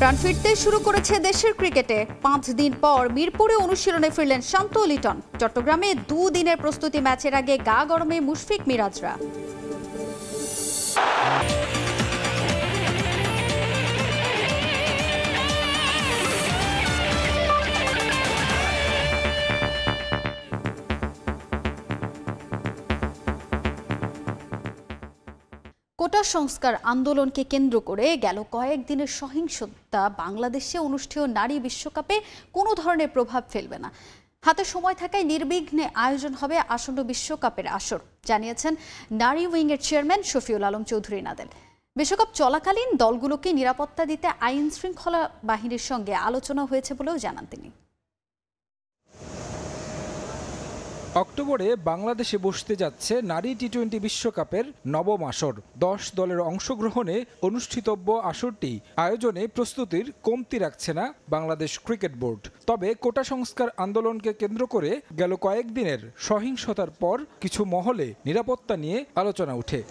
প্রাণ ফিরতে শুরু করেছে দেশের ক্রিকেটে। 5 দিন পর মিরপুরে অনুশীলনে ফিরলেন শান্ত লিটন। চট্টগ্রামে 2 দিনের প্রস্তুতি ম্যাচের আগে গা গরমে মুশফিক মিরাজরা। কোটা সংস্কার আন্দোলনকে কেন্দ্র করে গেল কয়েকদিনের সহিংসতা বাংলাদেশে অনুষ্ঠেয় নারী বিশ্বকাপে কোনো ধরনের প্রভাব ফেলবে না। হাতে সময় থাকায় নির্বিঘ্নে আয়োজন হবে আসন্ন বিশ্বকাপের আসর, জানিয়েছেন নারী উইংয়ের চেয়ারম্যান শফিউল আলম চৌধুরী নাদেল। বিশ্বকাপ চলাকালীন দলগুলোকে নিরাপত্তা দিতে আইন শৃঙ্খলা বাহিনীর সঙ্গে আলোচনা হয়েছে বলেও জানান তিনি। অক্টোবরে বাংলাদেশে বসতে যাচ্ছে নারী টি-20 বিশ্বকাপের নবম আসর। 10 দলের অংশগ্রহণে অনুষ্ঠিতব্য আসরটি আয়োজনে প্রস্তুতির কমতি রাখছে না বাংলাদেশ ক্রিকেট বোর্ড। তবে কোটা সংস্কার আন্দোলনকে কেন্দ্র করে গেল কয়েকদিনের সহিংসতার পর কিছু মহলে নিরাপত্তা নিয়ে আলোচনা ওঠে।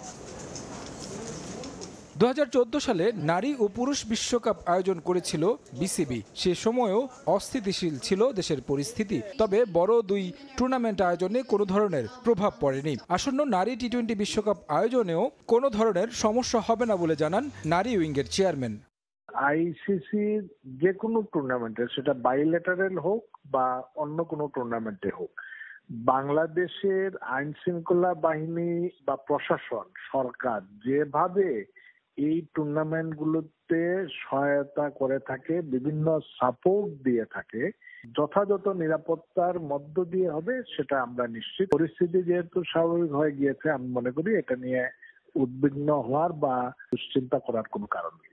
2014 সালে নারী ও পুরুষ বিশ্বকাপ আয়োজন করেছিল বিসিবি। সে সময়ও অস্থিতিশীল ছিল দেশের পরিস্থিতি। তবে বড় 2 টুর্নামেন্ট আয়োজনে কোনো ধরনের প্রভাব পড়েনি। আসন্ন নারী টি-20 বিশ্বকাপ আয়োজনেও কোনো ধরনের সমস্যা হবে না বলে জানান নারী উইংয়ের চেয়ারম্যান। আইসিসির যে কোনো টুর্নামেন্টে, সেটা বাইলেটারাল হোক বা অন্য কোনো টুর্নামেন্টে হোক, বাংলাদেশের আইন শৃঙ্খলা বাহিনী বা প্রশাসন, সরকার যেভাবে এই টুর্নামেন্ট গুলোতে সহায়তা করে থাকে, বিভিন্ন সাপোর্ট দিয়ে থাকে, যথাযথ নিরাপত্তার মধ্য দিয়ে হবে সেটা আমরা নিশ্চিত। পরিস্থিতি যেহেতু স্বাভাবিক হয়ে গিয়েছে, আমি মনে করি এটা নিয়ে উদ্বিগ্ন হওয়ার বা দুশ্চিন্তা করার কোনো কারণ নেই।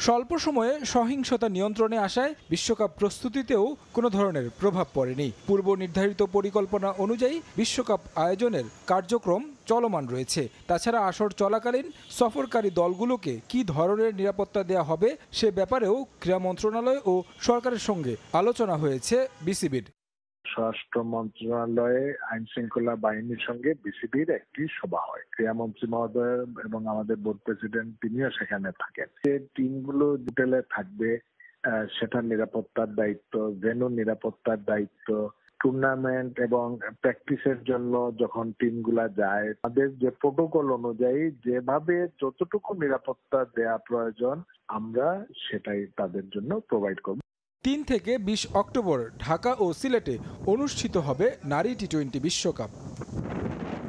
স্বল্প সময়ে সহিংসতা নিয়ন্ত্রণে আসায় বিশ্বকাপ প্রস্তুতিতেও কোনো ধরনের প্রভাব পড়েনি। পূর্ব নির্ধারিত পরিকল্পনা অনুযায়ী বিশ্বকাপ আয়োজনের কার্যক্রম চলমান রয়েছে। তাছাড়া আসর চলাকালীন সফরকারী দলগুলোকে কী ধরনের নিরাপত্তা দেওয়া হবে সে ব্যাপারেও ক্রীড়া মন্ত্রণালয় ও সরকারের সঙ্গে আলোচনা হয়েছে বিসিবির। স্বরাষ্ট্র মন্ত্রণালয়ে আইন শৃঙ্খলা বাহিনীর সঙ্গে বিসিবির একটি সভা হয়। ক্রীড়ামন্ত্রী মহোদয় এবং আমাদের বোর্ড প্রেসিডেন্ট তিনিও সেখানে থাকেন। যে টিমগুলো হোটেলে থাকবে সেটার নিরাপত্তার দায়িত্ব, ভেন্যুর নিরাপত্তার দায়িত্ব, টুর্নামেন্ট এবং প্র্যাকটিসের জন্য যখন টিমগুলা যায় তাদের যে প্রোটোকল অনুযায়ী যেভাবে যতটুকু নিরাপত্তা দেয়া প্রয়োজন আমরা সেটাই তাদের জন্য প্রোভাইড করব। 3 থেকে 20 অক্টোবর ঢাকা ও সিলেটে অনুষ্ঠিত হবে নারী টি-20 বিশ্বকাপ।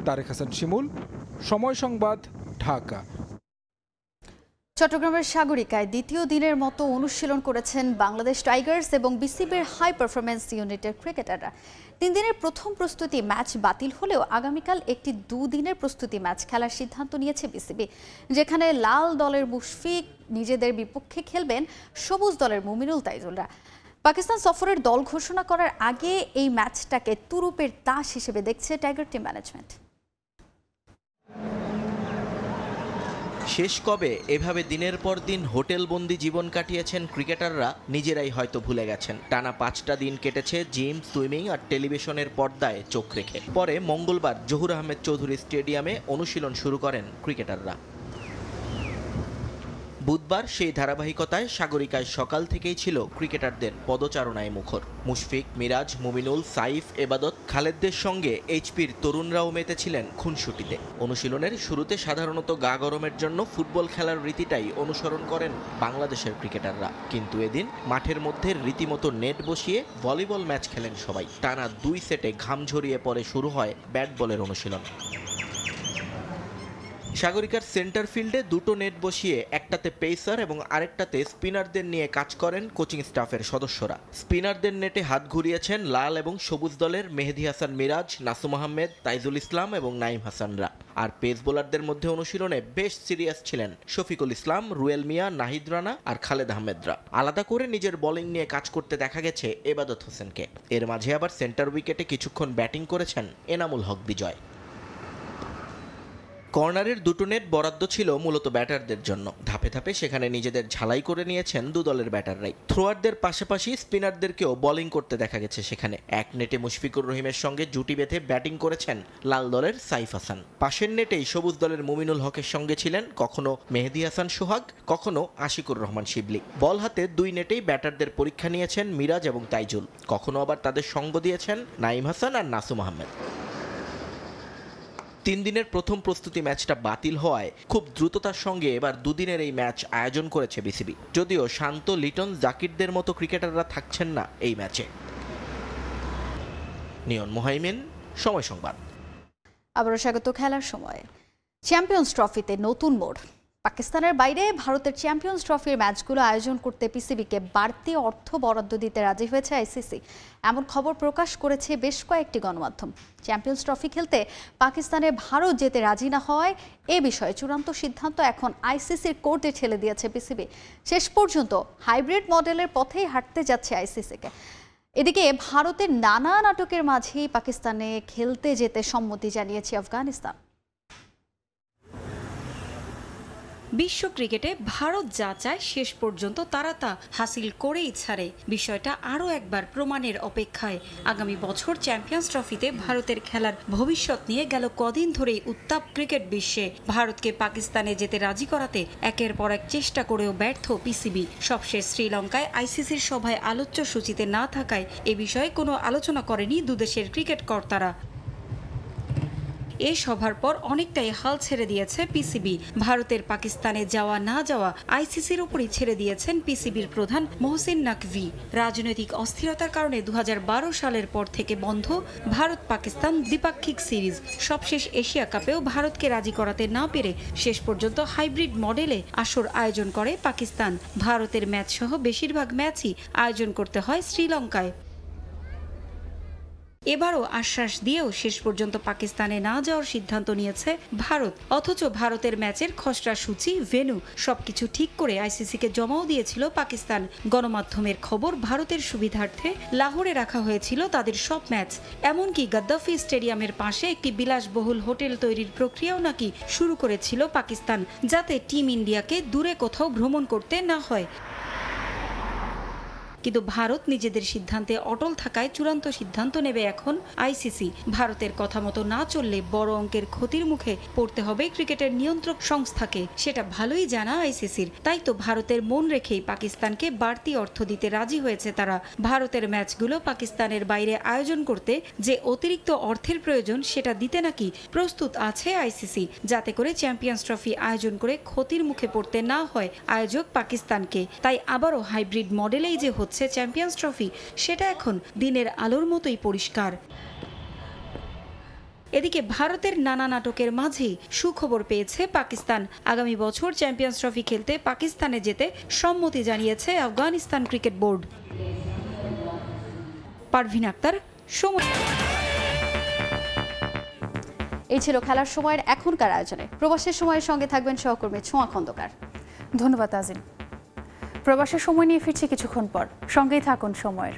তারেক হাসান শিমুল, সময় সংবাদ, ঢাকা। চট্টগ্রামের সাগরিকায় দ্বিতীয় দিনের মতো অনুশীলন করেছেন বাংলাদেশ টাইগার্স এবং বিসিবির হাই পারফরম্যান্স ইউনিটের ক্রিকেটাররা। 3 দিনের প্রথম প্রস্তুতি ম্যাচ বাতিল হলেও আগামীকাল একটি 2 দিনের প্রস্তুতি ম্যাচ খেলার সিদ্ধান্ত নিয়েছে বিসিবি, যেখানে লাল দলের মুশফিক নিজেদের বিপক্ষে খেলবেন সবুজ দলের মুমিনুল তাইজুলরা। পাকিস্তান সফরের দল ঘোষণা করার আগে এই ম্যাচটাকে তুরুপের তাস হিসেবে দেখছে টাইগার টিম ম্যানেজমেন্ট। শেষ কবে এভাবে দিনের পর দিন হোটেলবন্দি জীবন কাটিয়েছেন ক্রিকেটাররা নিজেরাই হয়তো ভুলে গেছেন। টানা 5টা দিন কেটেছে জিম, সুইমিং আর টেলিভিশনের পর্দায় চোখ রেখে। পরে মঙ্গলবার জহুর আহমেদ চৌধুরী স্টেডিয়ামে অনুশীলন শুরু করেন ক্রিকেটাররা। বুধবার সেই ধারাবাহিকতায় সাগরিকায় সকাল থেকেই ছিল ক্রিকেটারদের পদচারণায় মুখর। মুশফিক, মিরাজ, মুমিনুল, সাইফ, এবাদত, খালেদদের সঙ্গে এইচপির তরুণরাও মেতেছিলেন খুনসুটিতে। অনুশীলনের শুরুতে সাধারণত গা গরমের জন্য ফুটবল খেলার রীতিটাই অনুসরণ করেন বাংলাদেশের ক্রিকেটাররা, কিন্তু এদিন মাঠের মধ্যে রীতিমতো নেট বসিয়ে ভলিবল ম্যাচ খেলেন সবাই। টানা 2 সেটে ঘাম ঝরিয়ে পরে শুরু হয় ব্যাট বলের অনুশীলন। সাগরিকার সেন্টার ফিল্ডে 2টো নেট বসিয়ে একটাতে পেসার এবং আরেকটাতে স্পিনারদের নিয়ে কাজ করেন কোচিং স্টাফের সদস্যরা। স্পিনারদের নেটে হাত ঘুরিয়েছেন লাল এবং সবুজ দলের মেহেদী হাসান মিরাজ, নাসুম আহমেদ, তাইজুল ইসলাম এবং নাইম হাসানরা। আর পেস বোলারদের মধ্যে অনুশীলনে বেশ সিরিয়াস ছিলেন শফিকুল ইসলাম, রুয়েল মিয়া, নাহিদ রানা আর খালেদ আহমেদরা। আলাদা করে নিজের বোলিং নিয়ে কাজ করতে দেখা গেছে এবাদত হোসেনকে। এর মাঝে আবার সেন্টার উইকেটে কিছুক্ষণ ব্যাটিং করেছেন এনামুল হক বিজয়। কর্নারের দুটো নেট বরাদ্দ ছিল মূলত ব্যাটারদের জন্য। ধাপে ধাপে সেখানে নিজেদের ঝালাই করে নিয়েছেন দু দলের ব্যাটাররাই। থ্রোয়ারদের পাশাপাশি স্পিনারদেরকেও বোলিং করতে দেখা গেছে সেখানে। এক নেটে মুশফিকুর রহিমের সঙ্গে জুটি বেঁধে ব্যাটিং করেছেন লাল দলের সাইফ হাসান। পাশের নেটেই সবুজ দলের মুমিনুল হকের সঙ্গে ছিলেন কখনো মেহেদী হাসান সোহাগ, কখনো আশিকুর রহমান শিবলি। বল হাতে দুই নেটেই ব্যাটারদের পরীক্ষা নিয়েছেন মিরাজ এবং তাইজুল। কখনো আবার তাদের সঙ্গ দিয়েছেন নাইম হাসান আর নাসুম আহমেদ। 3 দিনের প্রথম প্রস্তুতি ম্যাচটা বাতিল হওয়ায় খুব দ্রুততার সঙ্গে এবার দুদিনের এই ম্যাচ আয়োজন করেছে বিসিবি। যদিও শান্ত, লিটন, জাকিরদের মতো ক্রিকেটাররা থাকছেন না এই ম্যাচে। নিয়ন মুহাইমিন, সময় সংবাদ। আবারও স্বাগত খেলার সময়। চ্যাম্পিয়ন্স ট্রফিতে নতুন মোড়। পাকিস্তানের বাইরে ভারতের চ্যাম্পিয়ন্স ট্রফির ম্যাচগুলো আয়োজন করতে পিসিবিকে বাড়তি অর্থ বরাদ্দ দিতে রাজি হয়েছে আইসিসি, এমন খবর প্রকাশ করেছে বেশ কয়েকটি গণমাধ্যম। চ্যাম্পিয়ন্স ট্রফি খেলতে পাকিস্তানে ভারত যেতে রাজি না হওয়ায় এ বিষয়ে চূড়ান্ত সিদ্ধান্ত এখন আইসিসির কোর্টে ঠেলে দিয়েছে পিসিবি। শেষ পর্যন্ত হাইব্রিড মডেলের পথেই হাঁটতে যাচ্ছে আইসিসিকে। এদিকে ভারতের নানা নাটকের মাঝেই পাকিস্তানে খেলতে যেতে সম্মতি জানিয়েছে আফগানিস্তান। বিশ্ব ক্রিকেটে ভারত যা চায় শেষ পর্যন্ত তারা তা হাসিল করেই ছাড়ে। বিষয়টা আরও একবার প্রমাণের অপেক্ষায়। আগামী বছর চ্যাম্পিয়ন্স ট্রফিতে ভারতের খেলার ভবিষ্যৎ নিয়ে গেল কদিন ধরেই উত্তাপ ক্রিকেট বিশ্বে। ভারতকে পাকিস্তানে যেতে রাজি করাতে একের পর এক চেষ্টা করেও ব্যর্থ পিসিবি। সবশেষ শ্রীলঙ্কায় আইসিসির সভায় আলোচ্য সূচিতে না থাকায় এ বিষয়ে কোনো আলোচনা করেনি দুদেশের ক্রিকেট কর্তারা। এই সভার পর অনেকটাই হাল ছেড়ে দিয়েছে পিসিবি। ভারতের পাকিস্তানে যাওয়া না যাওয়া আইসিসির উপরই ছেড়ে দিয়েছেন পিসিবির প্রধান মোহসিন নাকভি। রাজনৈতিক অস্থিরতার কারণে 2012 সালের পর থেকে বন্ধ ভারত পাকিস্তান দ্বিপাক্ষিক সিরিজ। সবশেষ এশিয়া কাপেও ভারতকে রাজি করাতে না পেরে শেষ পর্যন্ত হাইব্রিড মডেলে আসর আয়োজন করে পাকিস্তান। ভারতের ম্যাচ সহ বেশিরভাগ ম্যাচই আয়োজন করতে হয় শ্রীলঙ্কায়। এবারও আশ্বাস দিয়েও শেষ পর্যন্ত পাকিস্তানে না যাওয়ার সিদ্ধান্ত নিয়েছে ভারত। অথচ ভারতের ম্যাচের খসড়া সূচি, ভেন্যু সবকিছু ঠিক করে আইসিসিকে জমাও দিয়েছিল পাকিস্তান। গণমাধ্যমের খবর, ভারতের সুবিধার্থে লাহোরে রাখা হয়েছিল তাদের সব ম্যাচ। এমনকি গাদ্দাফি স্টেডিয়ামের পাশে একটি বিলাসবহুল হোটেল তৈরির প্রক্রিয়াও নাকি শুরু করেছিল পাকিস্তান, যাতে টিম ইন্ডিয়াকে দূরে কোথাও ভ্রমণ করতে না হয়। কিন্তু ভারত নিজেদের সিদ্ধান্তে অটল থাকায় চূড়ান্ত সিদ্ধান্ত নেবে এখন আইসিসি। ভারতের কথা মতো না চললে বড় অঙ্কের ক্ষতির মুখে পড়তে হবে ক্রিকেটের নিয়ন্ত্রক সংস্থাকে, সেটা ভালোই জানা আইসিসির। তাই তো ভারতের মন রেখেই পাকিস্তানকে বাড়তি অর্থ দিতে রাজি হয়েছে তারা। ভারতের ম্যাচগুলো পাকিস্তানের বাইরে আয়োজন করতে যে অতিরিক্ত অর্থের প্রয়োজন সেটা দিতে নাকি প্রস্তুত আছে আইসিসি, যাতে করে চ্যাম্পিয়ন্স ট্রফি আয়োজন করে ক্ষতির মুখে পড়তে না হয় আয়োজক পাকিস্তানকে। তাই আবারও হাইব্রিড মডেলেই যে হচ্ছে চ্যাম্পিয়ন্স ট্রফি, সেটা এখন দিনের আলোর মতোই পরিষ্কার। এদিকে ভারতের নানা নাটকের মাঝেই সুখবর পেয়েছে পাকিস্তান। আগামী বছর চ্যাম্পিয়ন্স ট্রফি খেলতে পাকিস্তানে যেতে সম্মতি জানিয়েছে আফগানিস্তান ক্রিকেট বোর্ড। পারভিন আক্তার, সময়। এই ছিল খেলার সময়ের এখনকার আয়োজনে। প্রবাসের সময়ের সঙ্গে থাকবেন সহকর্মী ছোঁয়া খন্দকার। ধন্যবাদ আজিম। প্রবাসের সময় নিয়ে ফিরছি কিছুক্ষণ পর, সঙ্গেই থাকুন সময়ের।